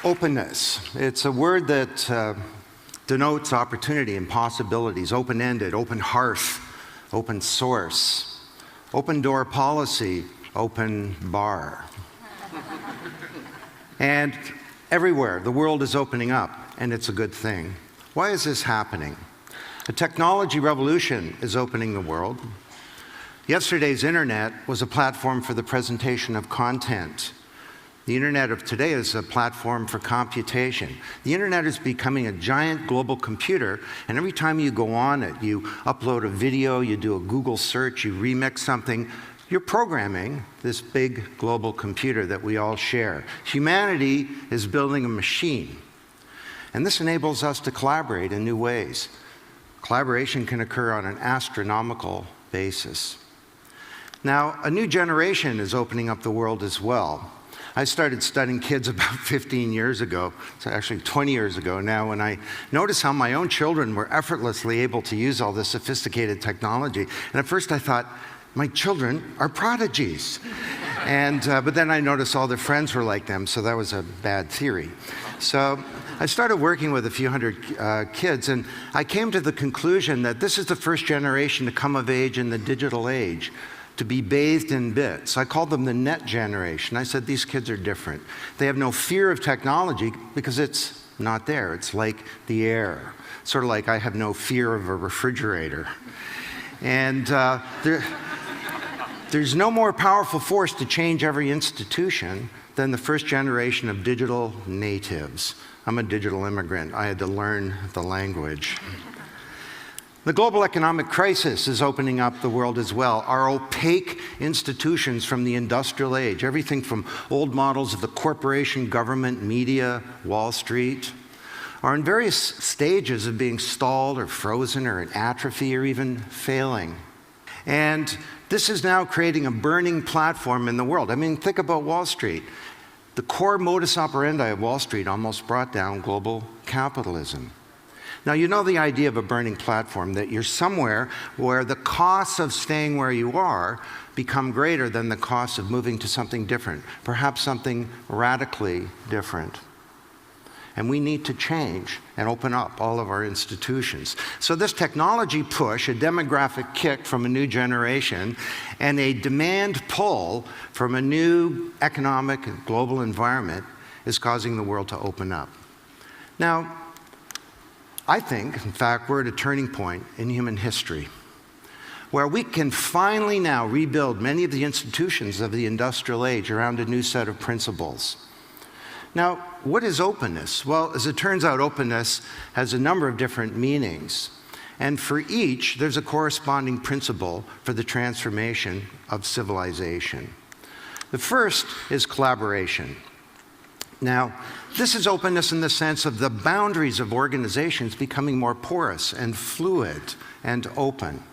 Openness. It's a word that denotes opportunity and possibilities, open-ended, open hearth, open source, open door policy, open bar. And everywhere, the world is opening up, and it's a good thing. Why is this happening? A technology revolution is opening the world. Yesterday's internet was a platform for the presentation of content. The internet of today is a platform for computation. The internet is becoming a giant global computer, and every time you go on it, you upload a video, you do a Google search, you remix something, you're programming this big global computer that we all share. Humanity is building a machine, and this enables us to collaborate in new ways. Collaboration can occur on an astronomical basis. Now, a new generation is opening up the world as well. I started studying kids about 15 years ago, so actually 20 years ago now, when I noticed how my own children were effortlessly able to use all this sophisticated technology. And at first I thought, my children are prodigies. But then I noticed all their friends were like them, so that was a bad theory. So I started working with a few hundred kids, and I came to the conclusion that this is the first generation to come of age in the digital age, to be bathed in bits. I called them the net generation. I said, these kids are different. They have no fear of technology because it's not there. It's like the air. Sort of like I have no fear of a refrigerator. And there's no more powerful force to change every institution than the first generation of digital natives. I'm a digital immigrant. I had to learn the language. The global economic crisis is opening up the world as well. Our opaque institutions from the industrial age, everything from old models of the corporation, government, media, Wall Street, are in various stages of being stalled or frozen or in atrophy or even failing. And this is now creating a burning platform in the world. I mean, think about Wall Street. The core modus operandi of Wall Street almost brought down global capitalism. Now, you know the idea of a burning platform, that you're somewhere where the costs of staying where you are become greater than the costs of moving to something different, perhaps something radically different. And we need to change and open up all of our institutions. So this technology push, a demographic kick from a new generation, and a demand pull from a new economic and global environment is causing the world to open up. Now, I think, in fact, we're at a turning point in human history where we can finally now rebuild many of the institutions of the industrial age around a new set of principles. Now, what is openness? Well, as it turns out, openness has a number of different meanings. And for each, there's a corresponding principle for the transformation of civilization. The first is collaboration. Now, this is openness in the sense of the boundaries of organizations becoming more porous and fluid and open.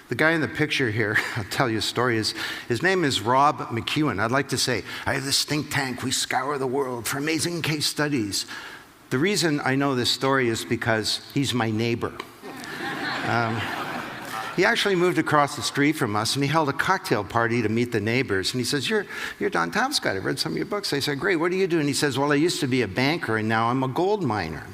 The guy in the picture here, I'll tell you a story, his name is Rob McEwen. I'd like to say, I have this think tank, we scour the world for amazing case studies. The reason I know this story is because he's my neighbor. He actually moved across the street from us, and he held a cocktail party to meet the neighbors. And he says, you're Don Tapscott. I've read some of your books. I said, great, what do you do? And he says, well, I used to be a banker, and now I'm a gold miner.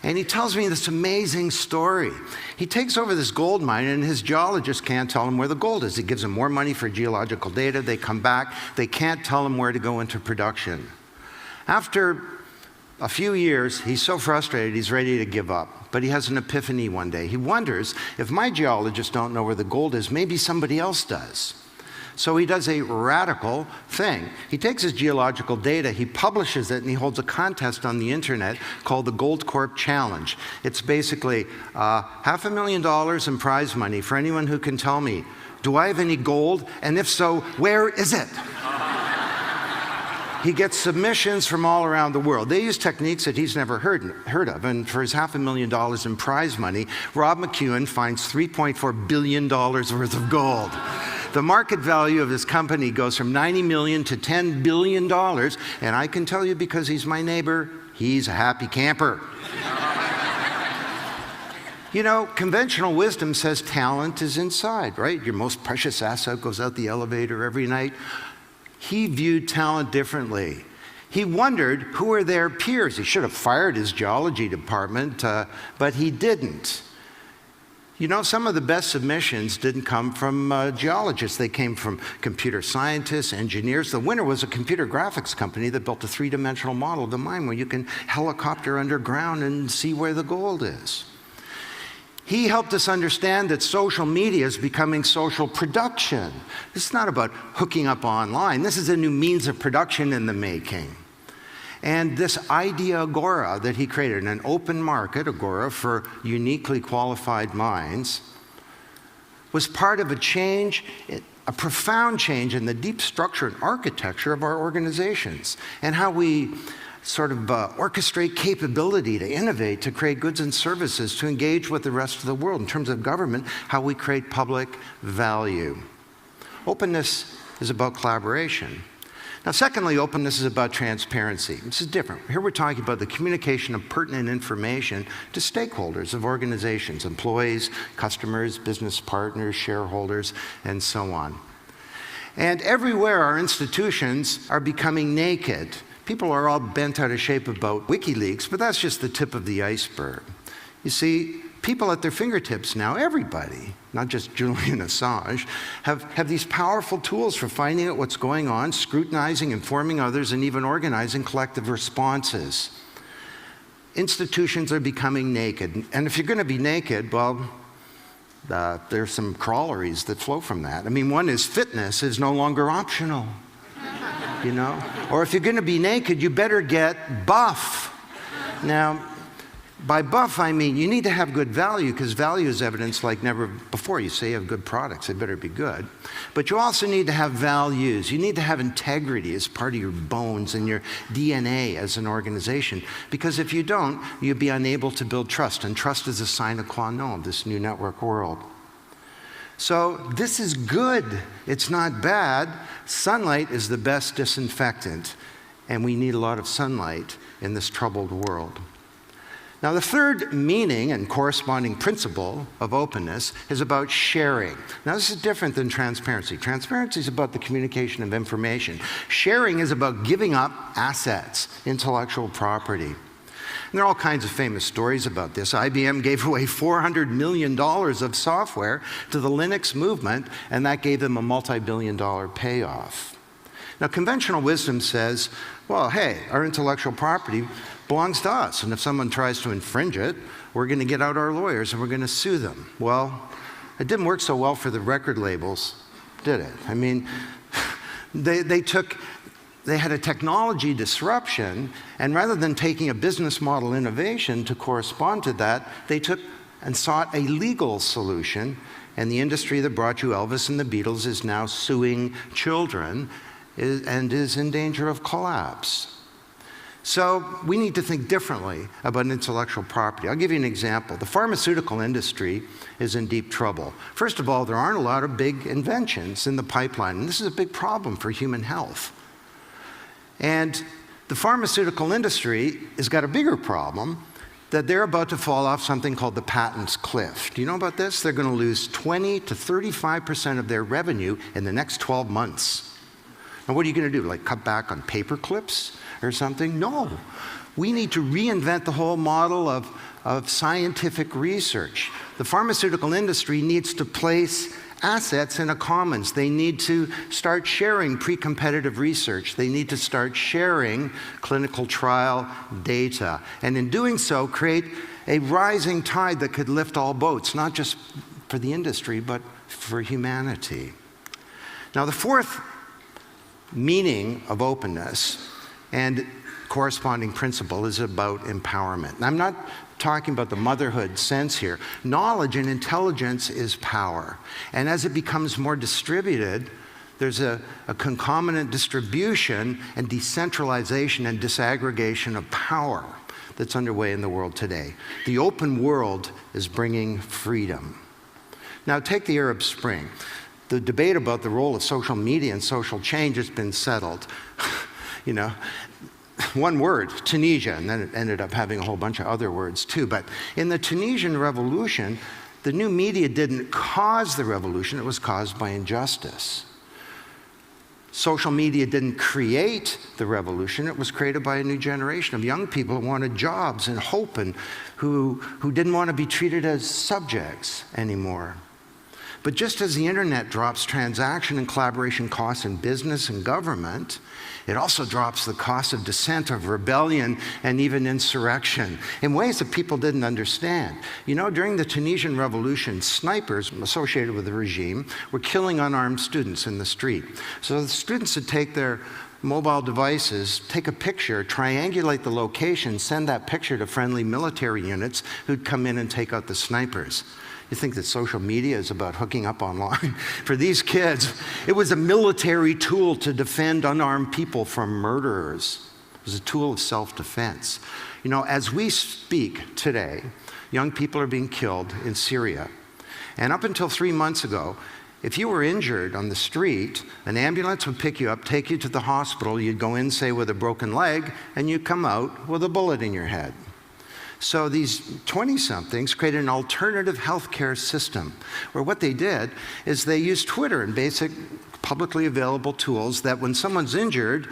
And he tells me this amazing story. He takes over this gold mine, and his geologist can't tell him where the gold is. He gives them more money for geological data. They come back. They can't tell him where to go into production. After a few years, he's so frustrated, he's ready to give up. But he has an epiphany one day. He wonders, if my geologists don't know where the gold is, maybe somebody else does. So he does a radical thing. He takes his geological data, he publishes it, and he holds a contest on the internet called the Gold Corp Challenge. It's basically $500,000 in prize money for anyone who can tell me, do I have any gold? And if so, where is it? He gets submissions from all around the world. They use techniques that he's never heard of. And for his $500,000 in prize money, Rob McEwen finds $3.4 billion worth of gold. The market value of his company goes from $90 million to $10 billion, and I can tell you because he's my neighbor, he's a happy camper. You know, conventional wisdom says talent is inside, right? Your most precious asset goes out the elevator every night. He viewed talent differently. He wondered who were their peers. He should have fired his geology department, but he didn't. You know, some of the best submissions didn't come from geologists. They came from computer scientists, engineers. The winner was a computer graphics company that built a three-dimensional model of the mine where you can helicopter underground and see where the gold is. He helped us understand that social media is becoming social production. It's not about hooking up online. This is a new means of production in the making. And this idea agora that he created, an open market agora for uniquely qualified minds, was part of a change, a profound change in the deep structure and architecture of our organizations and how we sort of orchestrate capability to innovate, to create goods and services, to engage with the rest of the world. In terms of government, how we create public value. Openness is about collaboration. Now, secondly, openness is about transparency. This is different. Here we're talking about the communication of pertinent information to stakeholders of organizations, employees, customers, business partners, shareholders, and so on. And everywhere our institutions are becoming naked. People are all bent out of shape about WikiLeaks, but that's just the tip of the iceberg. You see, people at their fingertips now, everybody, not just Julian Assange, have these powerful tools for finding out what's going on, scrutinizing, informing others, and even organizing collective responses. Institutions are becoming naked. And if you're going to be naked, well, there's some corollaries that flow from that. I mean, one is fitness is no longer optional. You know? Or if you're going to be naked, you better get buff. Now, by buff, I mean you need to have good value, because value is evidence like never before. You say you have good products, they better be good. But you also need to have values. You need to have integrity as part of your bones and your DNA as an organization. Because if you don't, you'll be unable to build trust. And trust is a sine qua non of this new network world. So this is good. It's not bad. Sunlight is the best disinfectant, and we need a lot of sunlight in this troubled world. Now, the third meaning and corresponding principle of openness is about sharing. Now, this is different than transparency. Transparency is about the communication of information. Sharing is about giving up assets, intellectual property. And there are all kinds of famous stories about this. IBM gave away $400 million of software to the Linux movement, and that gave them a multi-billion-dollar payoff. Now, conventional wisdom says, well, hey, our intellectual property belongs to us, and if someone tries to infringe it, we're going to get out our lawyers and we're going to sue them. Well, it didn't work so well for the record labels, did it? I mean, they had a technology disruption, and rather than taking a business model innovation to correspond to that, they took and sought a legal solution, and the industry that brought you Elvis and the Beatles is now suing children and is in danger of collapse. So we need to think differently about intellectual property. I'll give you an example. The pharmaceutical industry is in deep trouble. First of all, there aren't a lot of big inventions in the pipeline, and this is a big problem for human health. And the pharmaceutical industry has got a bigger problem, that they're about to fall off something called the patents cliff. Do you know about this? They're going to lose 20 to 35% of their revenue in the next 12 months. Now, what are you going to do? Like cut back on paper clips or something? No. We need to reinvent the whole model of scientific research. The pharmaceutical industry needs to place assets in a commons. They need to start sharing pre-competitive research. They need to start sharing clinical trial data. And in doing so, create a rising tide that could lift all boats, not just for the industry, but for humanity. Now, the fourth meaning of openness and corresponding principle is about empowerment. And I'm not talking about the motherhood sense here. Knowledge and intelligence is power. And as it becomes more distributed, there's a concomitant distribution and decentralization and disaggregation of power that's underway in the world today. The open world is bringing freedom. Now, take the Arab Spring. The debate about the role of social media and social change has been settled. You know, one word, Tunisia, and then it ended up having a whole bunch of other words too. But in the Tunisian revolution, the new media didn't cause the revolution, it was caused by injustice. Social media didn't create the revolution, it was created by a new generation of young people who wanted jobs and hope and who didn't want to be treated as subjects anymore. But just as the internet drops transaction and collaboration costs in business and government, it also drops the cost of dissent, of rebellion, and even insurrection in ways that people didn't understand. You know, during the Tunisian Revolution, snipers associated with the regime were killing unarmed students in the street. So the students would take their mobile devices, take a picture, triangulate the location, send that picture to friendly military units who'd come in and take out the snipers. You think that social media is about hooking up online? For these kids, it was a military tool to defend unarmed people from murderers. It was a tool of self-defense. You know, as we speak today, young people are being killed in Syria. And up until 3 months ago, if you were injured on the street, an ambulance would pick you up, take you to the hospital. You'd go in, say, with a broken leg, and you'd come out with a bullet in your head. So these 20-somethings created an alternative healthcare system where what they did is they used Twitter and basic publicly available tools that when someone's injured,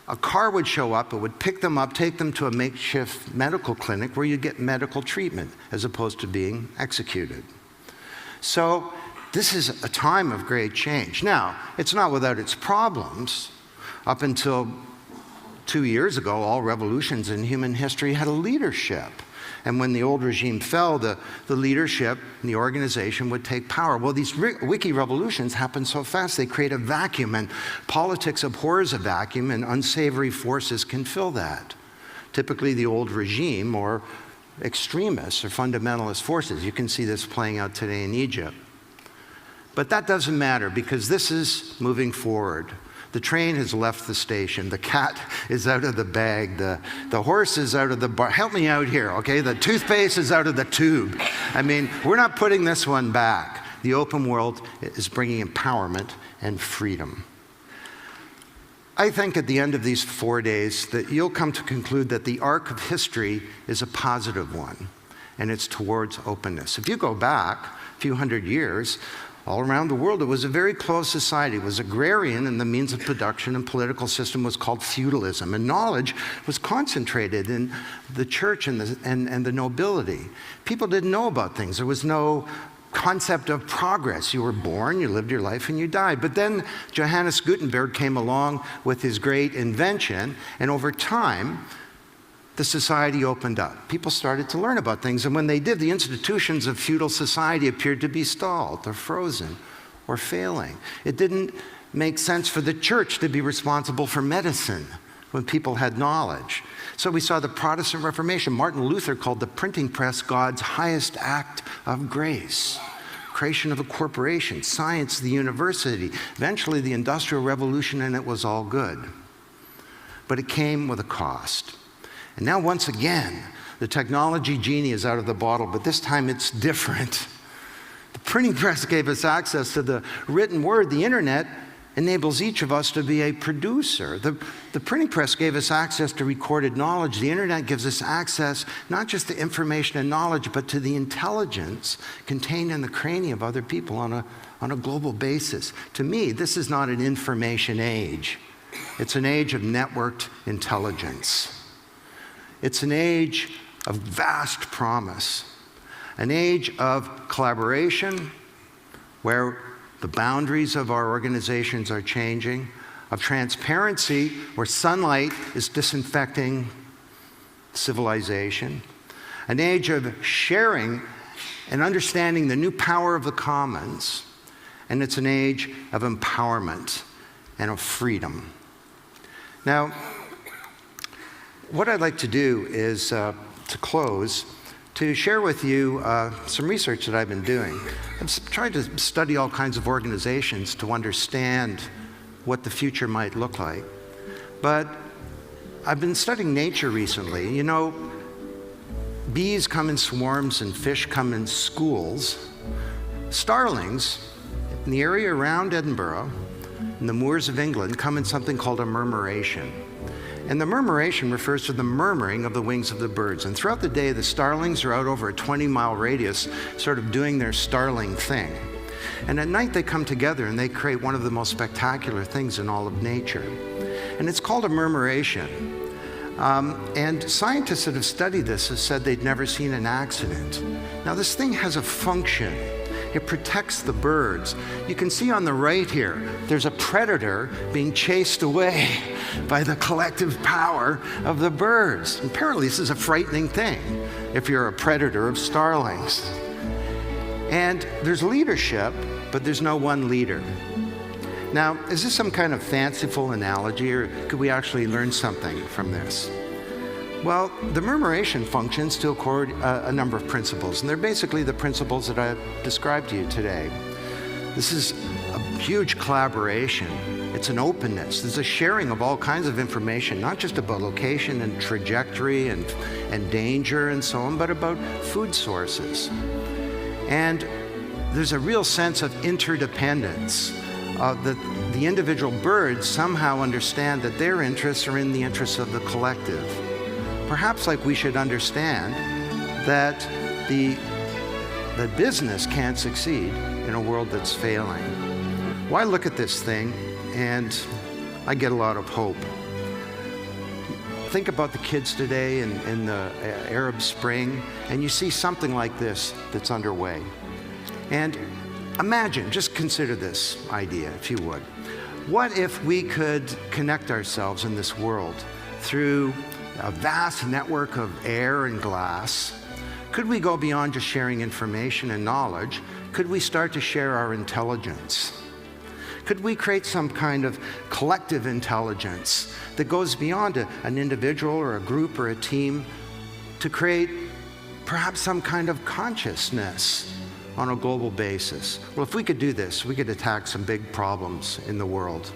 a car would show up, it would pick them up, take them to a makeshift medical clinic where you'd get medical treatment as opposed to being executed. So this is a time of great change. Now, it's not without its problems. Up until 2 years ago, all revolutions in human history had a leadership. And when the old regime fell, the leadership and the organization would take power. Well, these wiki revolutions happen so fast, they create a vacuum, and politics abhors a vacuum, and unsavory forces can fill that. Typically the old regime or extremists or fundamentalist forces. You can see this playing out today in Egypt. But that doesn't matter because this is moving forward. The train has left the station. The cat is out of the bag. The horse is out of the bar. Help me out here, okay? The toothpaste is out of the tube. I mean, we're not putting this one back. The open world is bringing empowerment and freedom. I think at the end of these 4 days that you'll come to conclude that the arc of history is a positive one, and it's towards openness. If you go back a few hundred years, all around the world, it was a very closed society. It was agrarian, and the means of production and political system was called feudalism. And knowledge was concentrated in the church and the nobility. People didn't know about things. There was no concept of progress. You were born, you lived your life, and you died. But then Johannes Gutenberg came along with his great invention, and over time, the society opened up. People started to learn about things, and when they did, the institutions of feudal society appeared to be stalled or frozen or failing. It didn't make sense for the church to be responsible for medicine when people had knowledge. So we saw the Protestant Reformation. Martin Luther called the printing press God's highest act of grace. Creation of a corporation, science, the university, eventually the Industrial Revolution, and it was all good. But it came with a cost. And now, once again, the technology genie is out of the bottle, but this time it's different. The printing press gave us access to the written word. The internet enables each of us to be a producer. The printing press gave us access to recorded knowledge. The internet gives us access not just to information and knowledge, but to the intelligence contained in the cranium of other people on a global basis. To me, this is not an information age. It's an age of networked intelligence. It's an age of vast promise, an age of collaboration where the boundaries of our organizations are changing, of transparency where sunlight is disinfecting civilization, an age of sharing and understanding the new power of the commons, and it's an age of empowerment and of freedom. Now, what I'd like to do is, to close, to share with you some research that I've been doing. I've tried to study all kinds of organizations to understand what the future might look like. But I've been studying nature recently. You know, bees come in swarms and fish come in schools. Starlings in the area around Edinburgh, in the moors of England, come in something called a murmuration. And the murmuration refers to the murmuring of the wings of the birds. And throughout the day, the starlings are out over a 20-mile radius, sort of doing their starling thing. And at night, they come together and they create one of the most spectacular things in all of nature. And it's called a murmuration. And scientists that have studied this have said they'd never seen an accident. Now, this thing has a function. It protects the birds. You can see on the right here, there's a predator being chased away by the collective power of the birds. And apparently this is a frightening thing if you're a predator of starlings. And there's leadership, but there's no one leader. Now, is this some kind of fanciful analogy, or could we actually learn something from this? Well, the murmuration functions to accord a number of principles, and they're basically the principles that I've described to you today. This is a huge collaboration. It's an openness. There's a sharing of all kinds of information, not just about location and trajectory and danger and so on, but about food sources. And there's a real sense of interdependence. The individual birds somehow understand that their interests are in the interests of the collective. Perhaps like we should understand that the business can't succeed in a world that's failing. Well, I look at this thing and I get a lot of hope. Think about the kids today in the Arab Spring, and you see something like this that's underway. And imagine, just consider this idea, if you would. What if we could connect ourselves in this world through a vast network of air and glass? Could we go beyond just sharing information and knowledge? Could we start to share our intelligence? Could we create some kind of collective intelligence that goes beyond an individual or a group or a team to create perhaps some kind of consciousness on a global basis? Well, if we could do this, we could attack some big problems in the world.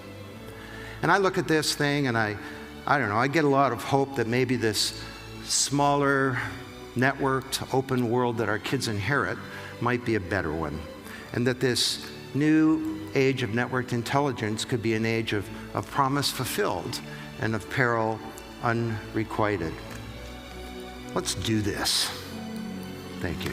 And I look at this thing and I don't know, I get a lot of hope that maybe this smaller, networked, open world that our kids inherit might be a better one. And that this new age of networked intelligence could be an age of promise fulfilled and of peril unrequited. Let's do this. Thank you.